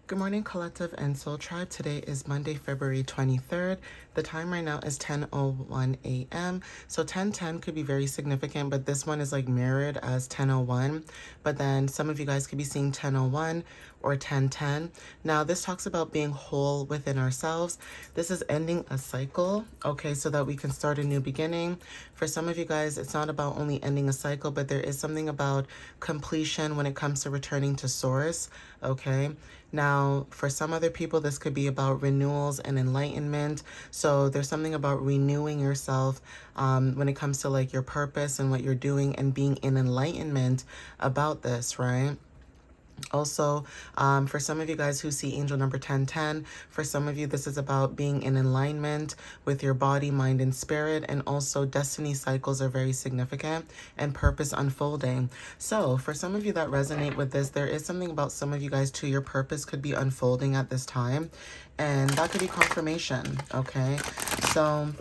Good morning, Collective and Soul Tribe. Today is Monday, February 23rd. The time right now is 10:01 a.m. So 10:10 could be very significant, but this one is like mirrored as 10:01. But then some of you guys could be seeing 10:01 or 10:10. Now, this talks about being whole within ourselves. This is ending a cycle, okay, so that we can start a new beginning. For some of you guys, it's not about only ending a cycle, but there is something about completion when it comes to returning to source, okay? Now, for some other people, this could be about renewals and enlightenment. So there's something about renewing yourself when it comes to like your purpose and what you're doing and being in enlightenment about this, right? Also, for some of you guys who see angel number 1010, for some of you, this is about being in alignment with your body, mind, and spirit. And also, destiny cycles are very significant and purpose unfolding. So, for some of you that resonate with this, there is something about some of you guys too. Your purpose could be unfolding at this time, and that could be confirmation. Okay, so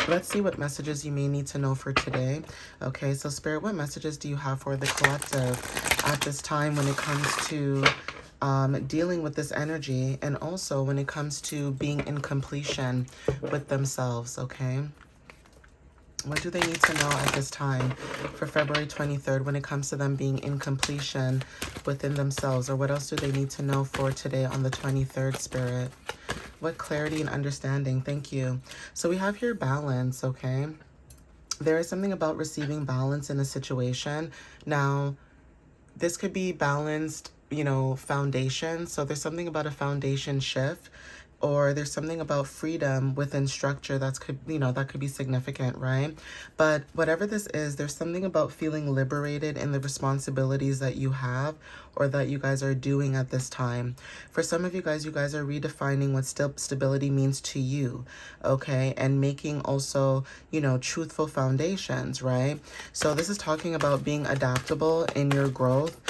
let's see what messages you may need to know for today. Okay, so Spirit, what messages do you have for the collective at this time when it comes to dealing with this energy, and also when it comes to being in completion with themselves, okay? What do they need to know at this time for February 23rd when it comes to them being in completion within themselves? Or what else do they need to know for today on the 23rd, Spirit? What clarity and understanding? Thank you. So we have here balance, okay? There is something about receiving balance in a situation. Now, this could be balanced, foundation. So there's something about a foundation shift, or there's something about freedom within structure that could be significant, right? But whatever this is, there's something about feeling liberated in the responsibilities that you have or that you guys are doing at this time. For some of you guys are redefining what stability means to you, okay? And making also, truthful foundations, right? So this is talking about being adaptable in your growth.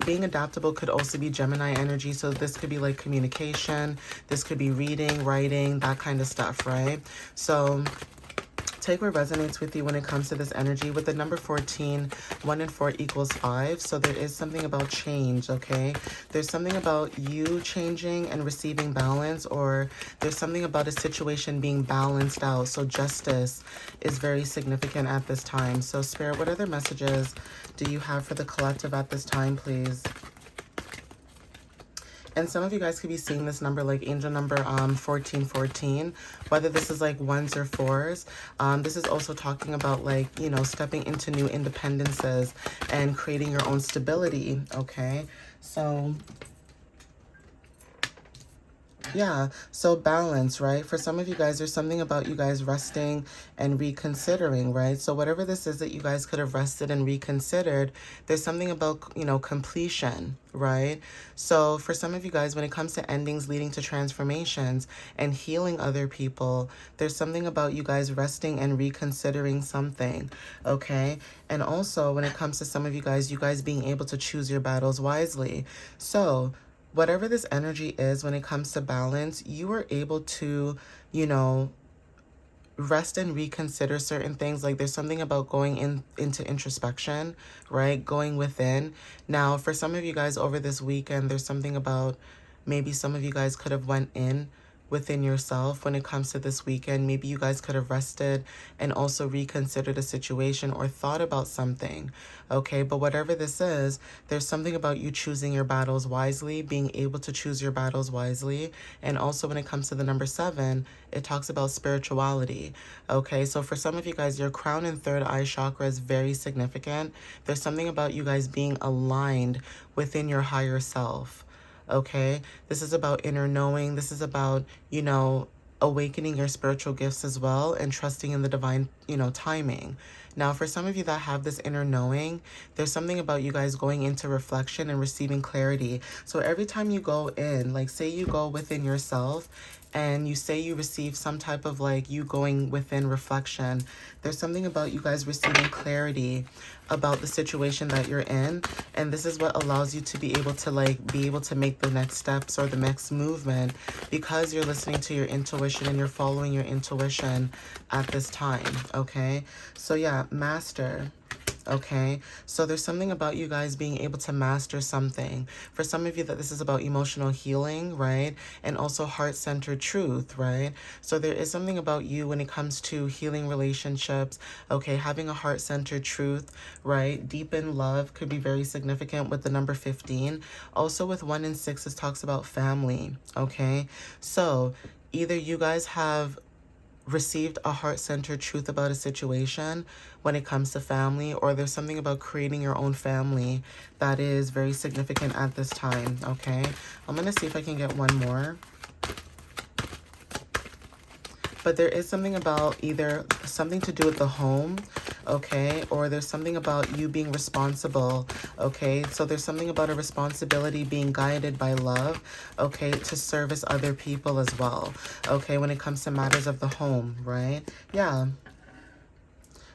Being adaptable could also be Gemini energy. So this could be like communication. This could be reading, writing, that kind of stuff, right? So take what resonates with you when it comes to this energy. With the number 14, 1 and 4 equals 5. So there is something about change, okay? There's something about you changing and receiving balance, or there's something about a situation being balanced out. So justice is very significant at this time. So Spirit, what other messages do you have for the collective at this time, please? And some of you guys could be seeing this number like angel number 1414, whether this is like ones or fours. This is also talking about like, stepping into new independences and creating your own stability, okay? So yeah, so balance, right? For some of you guys, there's something about you guys resting and reconsidering, right? So whatever this is that you guys could have rested and reconsidered, there's something about, completion, right? So for some of you guys, when it comes to endings leading to transformations and healing other people, there's something about you guys resting and reconsidering something, okay? And also when it comes to some of you guys being able to choose your battles wisely. So whatever this energy is, when it comes to balance, you are able to, rest and reconsider certain things. Like there's something about going into introspection, right? Going within. Now, for some of you guys over this weekend, there's something about maybe some of you guys could have went in within yourself when it comes to this weekend. Maybe you guys could have rested and also reconsidered a situation or thought about something, okay? But whatever this is, there's something about you choosing your battles wisely, being able to choose your battles wisely. And also when it comes to the number 7, it talks about spirituality, okay? So for some of you guys, your crown and third eye chakra is very significant. There's something about you guys being aligned within your higher self, okay? This is about inner knowing. This is about, awakening your spiritual gifts as well and trusting in the divine, timing. Now, for some of you that have this inner knowing, there's something about you guys going into reflection and receiving clarity. So every time you go in, like say you go within yourself and you say you receive some type of like you going within reflection, there's something about you guys receiving clarity about the situation that you're in. And this is what allows you to be able to make the next steps or the next movement, because you're listening to your intuition and you're following your intuition at this time, okay? So yeah, master. okay? So there's something about you guys being able to master something. For some of you that this is about emotional healing, right? And also heart-centered truth, right? So there is something about you when it comes to healing relationships, okay? Having a heart-centered truth, right? Deep in love could be very significant with the number 15. Also with 1 and 6, it talks about family, okay? So either you guys have received a heart-centered truth about a situation when it comes to family, or there's something about creating your own family that is very significant at this time, okay? I'm going to see if I can get one more. But there is something about either something to do with the home, okay? Or there's something about you being responsible, okay? So there's something about a responsibility being guided by love, okay? To service other people as well, okay? When it comes to matters of the home, right? Yeah.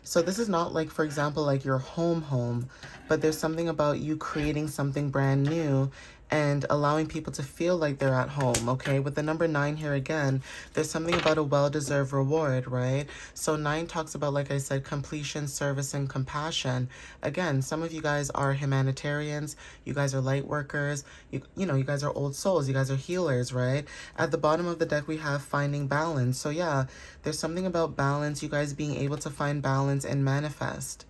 So this is not like, for example, like your home, but there's something about you creating something brand new and allowing people to feel like they're at home, okay? With the number 9 here again, there's something about a well-deserved reward, right? So 9 talks about, like I said, completion, service, and compassion. Again, some of you guys are humanitarians, you guys are light workers, you know, you guys are old souls, you guys are healers, right? At the bottom of the deck, we have finding balance. So yeah, there's something about balance, you guys being able to find balance and manifest,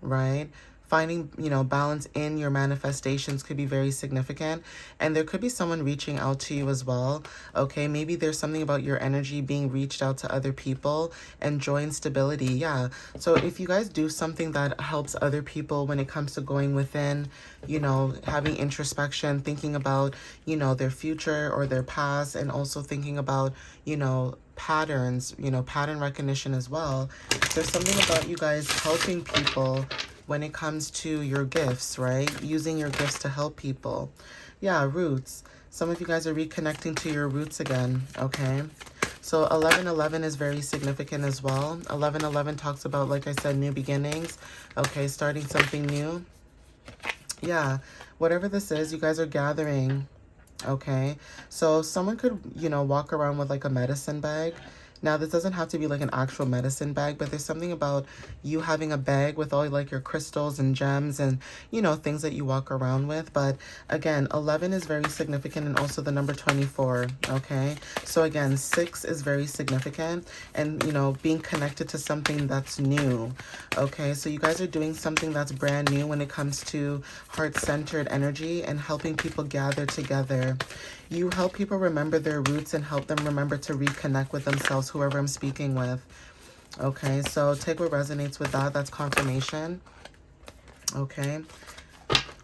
right? Finding, you know, balance in your manifestations could be very significant. And there could be someone reaching out to you as well, okay? Maybe there's something about your energy being reached out to other people and joy and stability, yeah. So if you guys do something that helps other people when it comes to going within, you know, having introspection, thinking about, you know, their future or their past, and also thinking about, you know, patterns, you know, pattern recognition as well. There's something about you guys helping people when it comes to your gifts, right? Using your gifts to help people. Yeah, roots. Some of you guys are reconnecting to your roots again, okay? So 1111 is very significant as well. 1111 talks about, like I said, new beginnings, okay? Starting something new. Yeah, whatever this is, you guys are gathering, okay? So someone could, you know, walk around with like a medicine bag. Now, this doesn't have to be like an actual medicine bag, but there's something about you having a bag with all like your crystals and gems and, you know, things that you walk around with. But again, 11 is very significant, and also the number 24, okay? So again, 6 is very significant, and, you know, being connected to something that's new, okay? So you guys are doing something that's brand new when it comes to heart-centered energy and helping people gather together. You help people remember their roots and help them remember to reconnect with themselves, whoever I'm speaking with. Okay, so take what resonates with that. That's confirmation. Okay.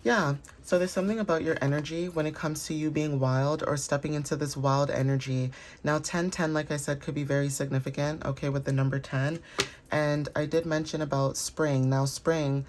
Yeah, so there's something about your energy when it comes to you being wild or stepping into this wild energy. Now, 1010, like I said, could be very significant, okay, with the number 10. And I did mention about spring. Now, spring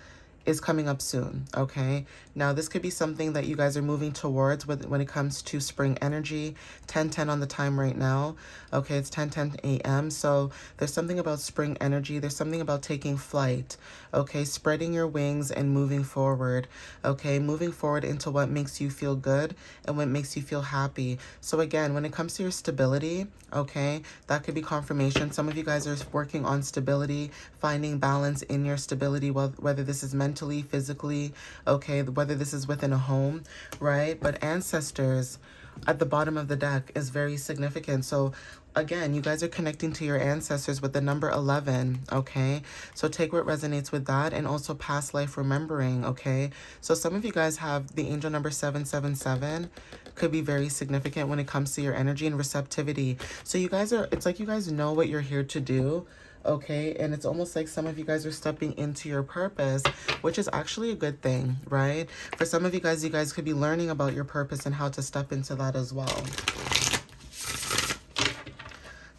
is coming up soon, okay? Now, this could be something that you guys are moving towards when it comes to spring energy. 10:10 on the time right now, okay? It's 10:10 a.m. So there's something about spring energy. There's something about taking flight, okay? Spreading your wings and moving forward, okay? Moving forward into what makes you feel good and what makes you feel happy. So again, when it comes to your stability, okay, that could be confirmation. Some of you guys are working on stability, finding balance in your stability, whether this is mentally, physically, okay, whether this is within a home, right? But ancestors at the bottom of the deck is very significant. So again, you guys are connecting to your ancestors with the number 11, okay? So take what resonates with that, and also past life remembering, okay? So some of you guys have the angel number 777, could be very significant when it comes to your energy and receptivity. So you guys are, it's like you guys know what you're here to do, okay? And it's almost like some of you guys are stepping into your purpose, which is actually a good thing, right? For some of you guys could be learning about your purpose and how to step into that as well.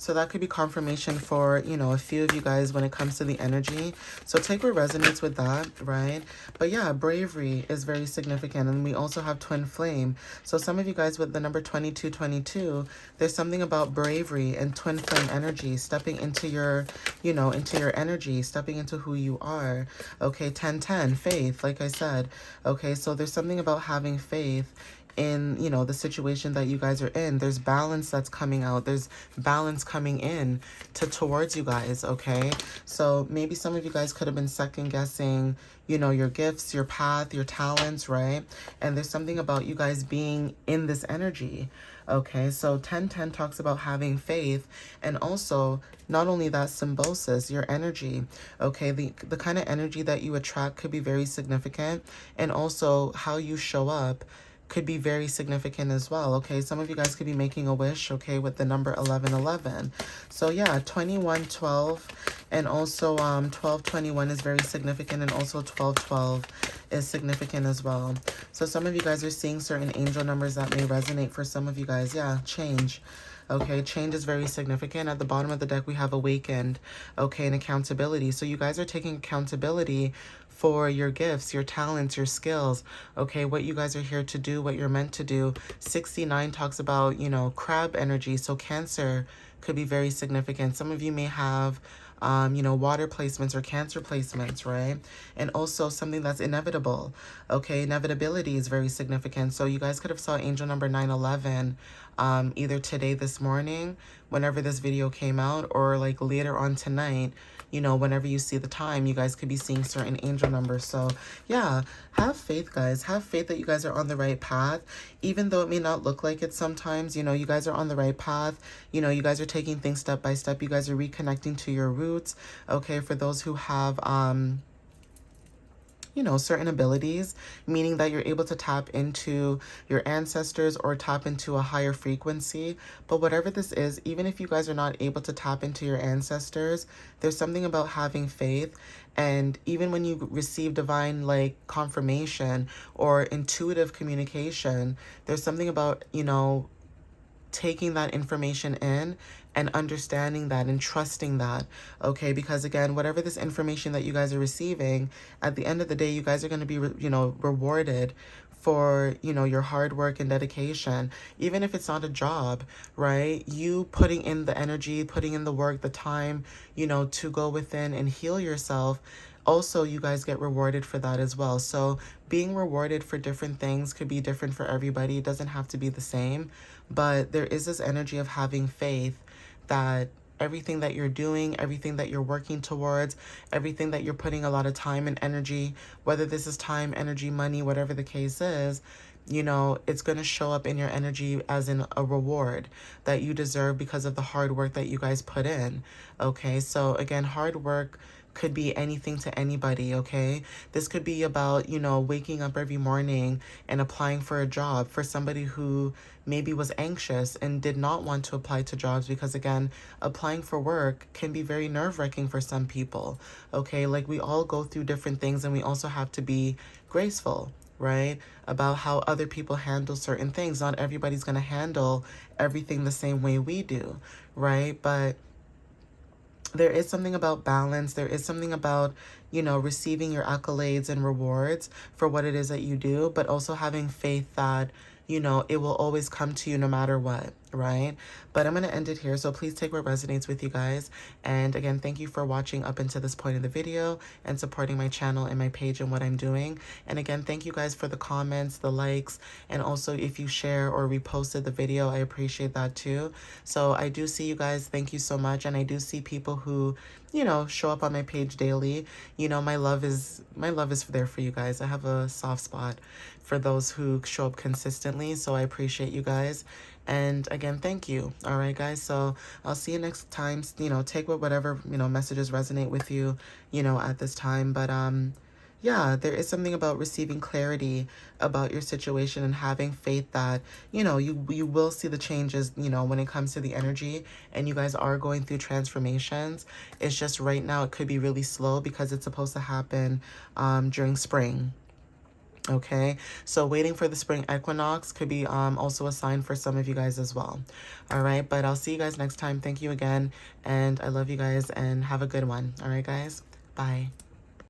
So that could be confirmation for, you know, a few of you guys when it comes to the energy. So take what resonates with that, right? But yeah, bravery is very significant. And we also have twin flame. So some of you guys with the number 2222, there's something about bravery and twin flame energy, stepping into your, you know, into your energy, stepping into who you are. Okay, 1010, faith, like I said. Okay, so there's something about having faith, in, you know, the situation that you guys are in. There's balance that's coming out. There's balance coming in towards you guys, okay? So maybe some of you guys could have been second guessing, you know, your gifts, your path, your talents, right? And there's something about you guys being in this energy, okay? So 1010 talks about having faith, and also not only that, symbiosis, your energy, okay? The kind of energy that you attract could be very significant, and also how you show up could be very significant as well, okay? Some of you guys could be making a wish, okay, with the number 1111. So yeah, 2112 and also 1221 is very significant, and also 1212 is significant as well. So some of you guys are seeing certain angel numbers that may resonate for some of you guys. Yeah, change. Okay, change is very significant. At the bottom of the deck, we have awakened, okay, and accountability. So you guys are taking accountability for your gifts, your talents, your skills, okay, what you guys are here to do, what you're meant to do. 69 talks about, you know, crab energy. So Cancer could be very significant. Some of you may have, you know, water placements or Cancer placements, right? And also something that's inevitable, okay? Inevitability is very significant. So you guys could have saw angel number 911 either today, this morning, whenever this video came out, or like later on tonight, you know, whenever you see the time, you guys could be seeing certain angel numbers. So yeah, have faith, guys. Have faith that you guys are on the right path, even though it may not look like it sometimes. You know, you guys are on the right path. You know, you guys are taking things step by step. You guys are reconnecting to your roots, okay? For those who have, you know, certain abilities, meaning that you're able to tap into your ancestors or tap into a higher frequency. But whatever this is, even if you guys are not able to tap into your ancestors, there's something about having faith. And even when you receive divine like confirmation or intuitive communication, there's something about, you know, taking that information in and understanding that and trusting that, okay? Because again, whatever this information that you guys are receiving, at the end of the day, you guys are going to be, you know, rewarded for, you know, your hard work and dedication. Even if it's not a job, right? You putting in the energy, putting in the work, the time, you know, to go within and heal yourself. Also, you guys get rewarded for that as well. So being rewarded for different things could be different for everybody. It doesn't have to be the same, but there is this energy of having faith that everything that you're doing, everything that you're working towards, everything that you're putting a lot of time and energy, whether this is time, energy, money, whatever the case is, you know, it's going to show up in your energy as in a reward that you deserve because of the hard work that you guys put in. Okay, so again, hard work could be anything to anybody, okay? This could be about, you know, waking up every morning and applying for a job for somebody who maybe was anxious and did not want to apply to jobs, because again, applying for work can be very nerve-wracking for some people, okay? Like, we all go through different things, and we also have to be graceful, right? About how other people handle certain things. Not everybody's going to handle everything the same way we do, right? But there is something about balance. There is something about, you know, receiving your accolades and rewards for what it is that you do, but also having faith that, you know, it will always come to you no matter what, right? But I'm going to end it here. So please take what resonates with you guys. And again, thank you for watching up until this point in the video and supporting my channel and my page and what I'm doing. And again, thank you guys for the comments, the likes, and also if you share or reposted the video, I appreciate that too. So I do see you guys. Thank you so much. And I do see people who, you know, show up on my page daily. You know, my love is there for you guys. I have a soft spot for those who show up consistently. So I appreciate you guys. And again, thank you. All right, guys. So I'll see you next time. You know, take whatever, you know, messages resonate with you, you know, at this time. But yeah, there is something about receiving clarity about your situation and having faith that, you know, you will see the changes, you know, when it comes to the energy, and you guys are going through transformations. It's just right now it could be really slow because it's supposed to happen during spring. Okay, so waiting for the spring equinox could be also a sign for some of you guys as well. All right, but I'll see you guys next time. Thank you again, and I love you guys, and have a good one. All right, guys. Bye.